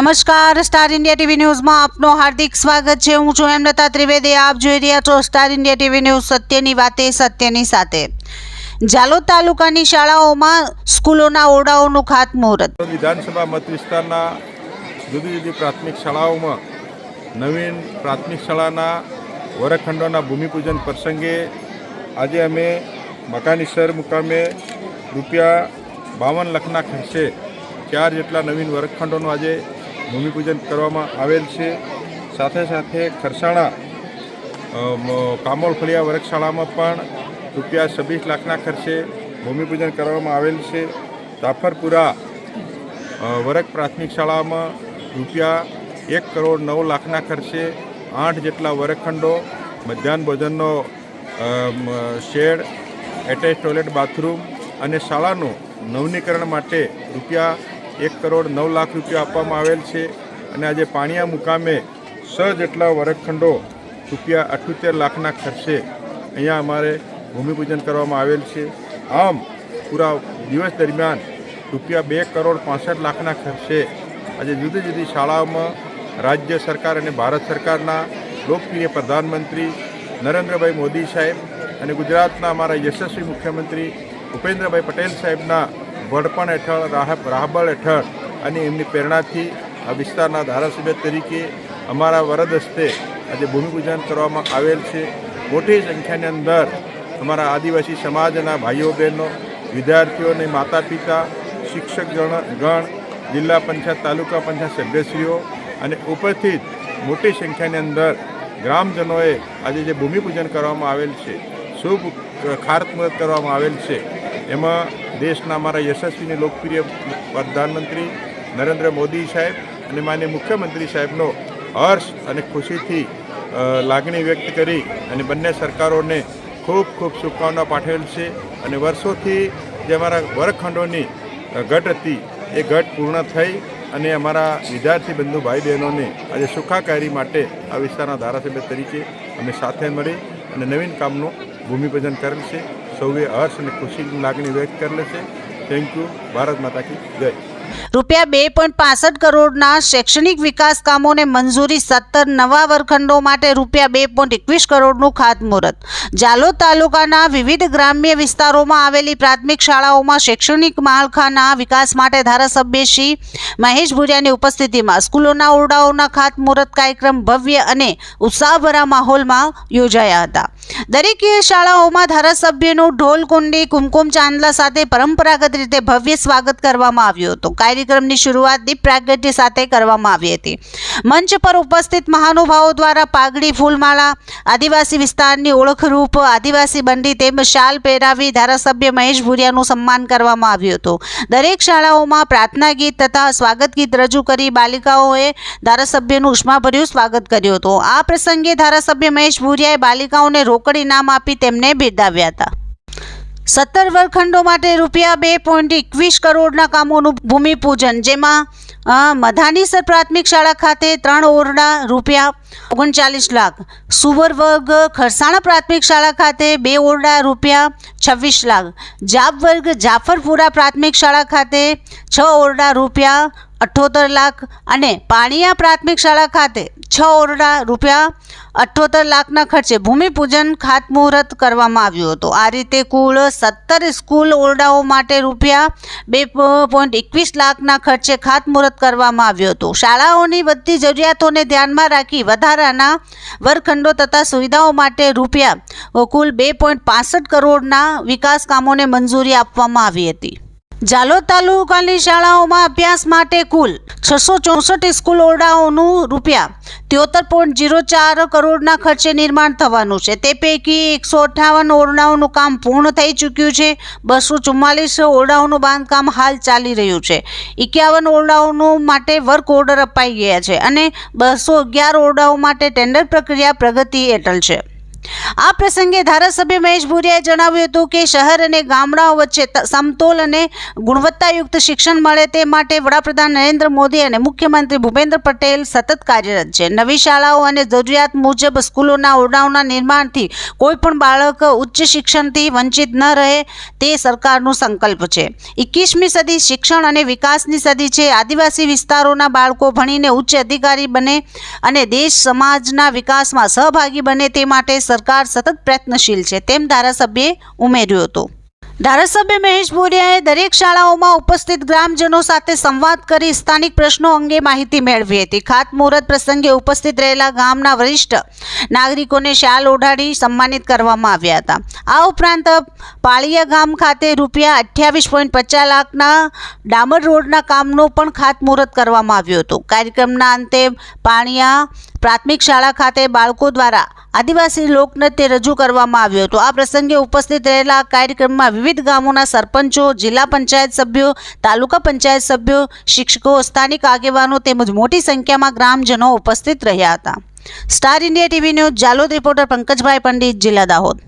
નમસ્કાર, star India TV ન્યૂઝમાં આપનું હાર્દિક સ્વાગત છે। હું છું હેમલતા ત્રિવેદી। આપ જોઈ રહ્યા છો સ્ટાર ઇન્ડિયા ટીવી ન્યૂઝ, સત્યની વાતે સત્યની સાથે। જાલોદ તાલુકાની શાળાઓમાં સ્કૂલોના ઓરડાઓનું ખાતમુહૂર્ત। વિધાનસભા મત વિસ્તારના જુદી જુદી પ્રાથમિક શાળાઓમાં નવીન પ્રાથમિક શાળાના વર્ગખંડોના ભૂમિપૂજન પ્રસંગે આજે અમે મકાનીસર મુકામે ₹52 લાખના ખર્ચે 4 જેટલા નવીન વર્ગખંડોનું આજે ભૂમિપૂજન કરવામાં આવેલ છે। સાથે સાથે ખરસાણા કામોળ ફળિયા વર્ગશાળામાં પણ ₹26 લાખના ખર્ચે ભૂમિપૂજન કરવામાં આવેલ છે। જાફરપુરા વર્ગ પ્રાથમિક શાળામાં ₹1.9 લાખના ખર્ચે 8 જેટલા વર્ગખંડો, મધ્યાહન ભોજનનો શેડ, એટેચ ટોયલેટ, બાથરૂમ અને શાળાનું નવીનીકરણ માટે ₹1.9 લાખ આપવામાં આવેલ છે। અને આજે પાણીયા મુકામે 6 જેટલા વર્ગખંડો ₹78 લાખના ખર્ચે અહીંયા અમારે ભૂમિપૂજન કરવામાં આવેલ છે। આમ પૂરા દિવસ દરમિયાન ₹2.65 લાખના ખર્ચે આજે જુદી જુદી શાળાઓમાં રાજ્ય સરકાર અને ભારત સરકારના લોકપ્રિય પ્રધાનમંત્રી નરેન્દ્રભાઈ મોદી સાહેબ અને ગુજરાતના અમારા યશસ્વી મુખ્યમંત્રી ભૂપેન્દ્રભાઈ પટેલ સાહેબના વડપણ હેઠળ, રાહબળ હેઠળ અને એમની પ્રેરણાથી આ વિસ્તારના ધારાસભ્ય તરીકે અમારા વરદ હસ્તે આજે ભૂમિપૂજન કરવામાં આવેલ છે। મોટી સંખ્યાની અંદર અમારા આદિવાસી સમાજના ભાઈઓ બહેનો, વિદ્યાર્થીઓને માતા પિતા, શિક્ષક ગણ, જિલ્લા પંચાયત, તાલુકા પંચાયત સભ્યશ્રીઓ અને ઉપસ્થિત મોટી સંખ્યાની અંદર ગ્રામજનોએ આજે જે ભૂમિપૂજન કરવામાં આવેલ છે, શુભ ખાતમુહૂર્ત કરવામાં આવેલ છે, એમાં દેશના અમારા યશસ્વીને લોકપ્રિય પ્રધાનમંત્રી નરેન્દ્ર મોદી સાહેબ અને માનનીય મુખ્યમંત્રી સાહેબનો હર્ષ અને ખુશીથી લાગણી વ્યક્ત કરી અને બંને સરકારોને ખૂબ ખૂબ શુભકામના પાઠવેલ છે। અને વર્ષોથી જે અમારા વર્ગખંડોની ઘટ હતી એ ઘટ પૂર્ણ થઈ અને અમારા વિદ્યાર્થી બંધુ ભાઈ બહેનોને આજે સુખાકારી માટે આ વિસ્તારના ધારાસભ્ય તરીકે અમે સાથે મળી અને નવીન કામનું ભૂમિપૂજન કરેલ છે। સૌએ હર્ષ અને ખુશીની લાગણી વ્યક્ત કરેલ છે। Thank you. ભારત માતા કી જય। ₹2.65 કરોડના શૈક્ષણિક વિકાસ કામોને મંજૂરી। 17 નવા વર્ગખંડો માટે ₹2.21 કરોડનું ખાતમુહૂર્ત। જાલોદ તાલુકાના વિવિધ ગ્રામ્ય વિસ્તારોમાં આવેલી પ્રાથમિક શાળાઓમાં શૈક્ષણિક માળખાના વિકાસ માટે ધારાસભ્ય શ્રી મહેશ ભુરિયાની ઉપસ્થિતિમાં સ્કૂલોના ઓરડાઓના ખાતમુહૂર્ત કાર્યક્રમ ભવ્ય અને ઉત્સાહભરા માહોલમાં યોજાયા હતા। દરેક શાળાઓમાં ધારાસભ્યનું ઢોલકુંડી, કુમકુમ ચાંદલા સાથે પરંપરાગત રીતે ભવ્ય સ્વાગત કરવામાં આવ્યું હતું। કાર્યક્રમની શરૂઆત દીપ પ્રાગટ્ય સાથે કરવામાં આવી હતી। મંચ પર ઉપસ્થિત મહાનુભાવો દ્વારા પાઘડી, ફૂલમાળા, આદિવાસી વિસ્તારની ઓળખરૂપ આદિવાસી બંડી તેમજ શાલ પહેરાવી ધારાસભ્ય મહેશ ભુરિયાનું સન્માન કરવામાં આવ્યું હતું। દરેક શાળાઓમાં પ્રાર્થના ગીત તથા સ્વાગત ગીત રજૂ કરી બાલિકાઓએ ધારાસભ્યનું ઉષ્માભર્યું સ્વાગત કર્યું હતું। આ પ્રસંગે ધારાસભ્ય મહેશ ભુરિયાએ બાલિકાઓને રોકડ ઇનામ આપી તેમને બિરદાવ્યા હતા। 17 વર્ગખંડો માટે ₹2.21 કરોડના કામોનું ભૂમિપૂજન, જેમાં મધાનીસર પ્રાથમિક શાળા ખાતે 3 ઓરડા ₹39 લાખ, સુવર વર્ગ ખરસાણા પ્રાથમિક શાળા ખાતે 2 ઓરડા ₹26 લાખ, જાબ વર્ગ જાફરપુરા પ્રાથમિક શાળા ખાતે 6 ઓરડા ₹78 લાખ અને પાણીયા પ્રાથમિક શાળા ખાતે 6 ઓરડા ₹78 લાખના ખર્ચે ભૂમિપૂજન ખાતમુહૂર્ત કરવામાં આવ્યું હતું। આ રીતે કુલ 17 સ્કૂલ ઓરડાઓ માટે ₹2.21 લાખના ખર્ચે ખાતમુહૂર્ત કરવામાં આવ્યું હતું। શાળાઓની વધતી જરૂરિયાતોને ધ્યાનમાં રાખી વધારાના વર્ગખંડો તથા સુવિધાઓ માટે કુલ ₹2.65 કરોડના વિકાસ કામોને મંજૂરી આપવામાં આવી હતી। જાલોદ તાલુકાની શાળાઓમાં અભ્યાસ માટે કુલ 664 સ્કૂલ ઓરડાઓનું ₹73.04 કરોડના ખર્ચે નિર્માણ થવાનું છે। તે પૈકી 158 ઓરડાઓનું કામ પૂર્ણ થઈ ચૂક્યું છે। 244 ઓરડાઓનું બાંધકામ હાલ ચાલી રહ્યું છે। 51 ઓરડાઓ માટે વર્ક ઓર્ડર અપાઈ ગયા છે અને 211 ઓરડાઓ માટે ટેન્ડર પ્રક્રિયા પ્રગતિ હેઠળ છે। આ પ્રસંગે ધારાસભ્ય મહેશ ભુરિયાએ જણાવ્યું હતું કે શહેર અને ગામડાઓ વચ્ચે સમતોલ અને ગુણવત્તાયુક્ત શિક્ષણ મળે તે માટે વડાપ્રધાન નરેન્દ્ર મોદી અને મુખ્યમંત્રી ભૂપેન્દ્ર પટેલ સતત કાર્યરત છે. નવી શાળાઓ અને જરૂરિયાત મુજબ સ્કૂલોના ઓરડાઓના નિર્માણથી કોઈ પણ બાળક ઉચ્ચ શિક્ષણથી વંચિત ન રહે તે સરકારનો સંકલ્પ છે. 21મી સદી શિક્ષણ અને વિકાસની સદી છે. આદિવાસી વિસ્તારોના બાળકો ભણીને ઉચ્ચ અધિકારી બને અને દેશ સમાજના વિકાસમાં સહભાગી બને તે માટે સરકાર સતત પ્રયત્નશીલ છે તેમ ધારાસભ્યએ ઉમેર્યું હતું. ધારાસભ્ય મહેશ ભુરિયાએ દરેક શાળાઓમાં ઉપસ્થિત ગ્રામજનો સાથે સંવાદ કરી સ્થાનિક પ્રશ્નો અંગે માહિતી મેળવી હતી. ખાતમુહૂર્ત પ્રસંગે ઉપસ્થિત રહેલા ગામના વરિષ્ઠ નાગરિકોને શાલ ઓઢાડી સન્માનિત કરવામાં આવ્યા હતા. આ ઉપરાંત પાળિયા ગામ ખાતે રૂપિયા 28.50 લાખના ડામર રોડના કામનું પણ ખાતમુહૂર્ત કરવામાં આવ્યું હતું. કાર્યક્રમના અંતે પાળિયા પ્રાથમિક શાળા ખાતે બાળકો દ્વારા આદિવાસી લોકનૃત્ય રજૂ કરવામાં આવ્યું હતું. આ પ્રસંગે ઉપસ્થિત રહેલા કાર્યક્રમમાં વિવિધ ગામોના સરપંચો, જિલ્લા પંચાયત સભ્યો, તાલુકા પંચાયત સભ્યો, શિક્ષકો, સ્થાનિક આગેવાનો તેમજ મોટી સંખ્યામાં ગ્રામજનો ઉપસ્થિત રહ્યા હતા. Star India TV news Jhalod reporter Pankajbhai Pandit, જિલ્લા દાહોદ.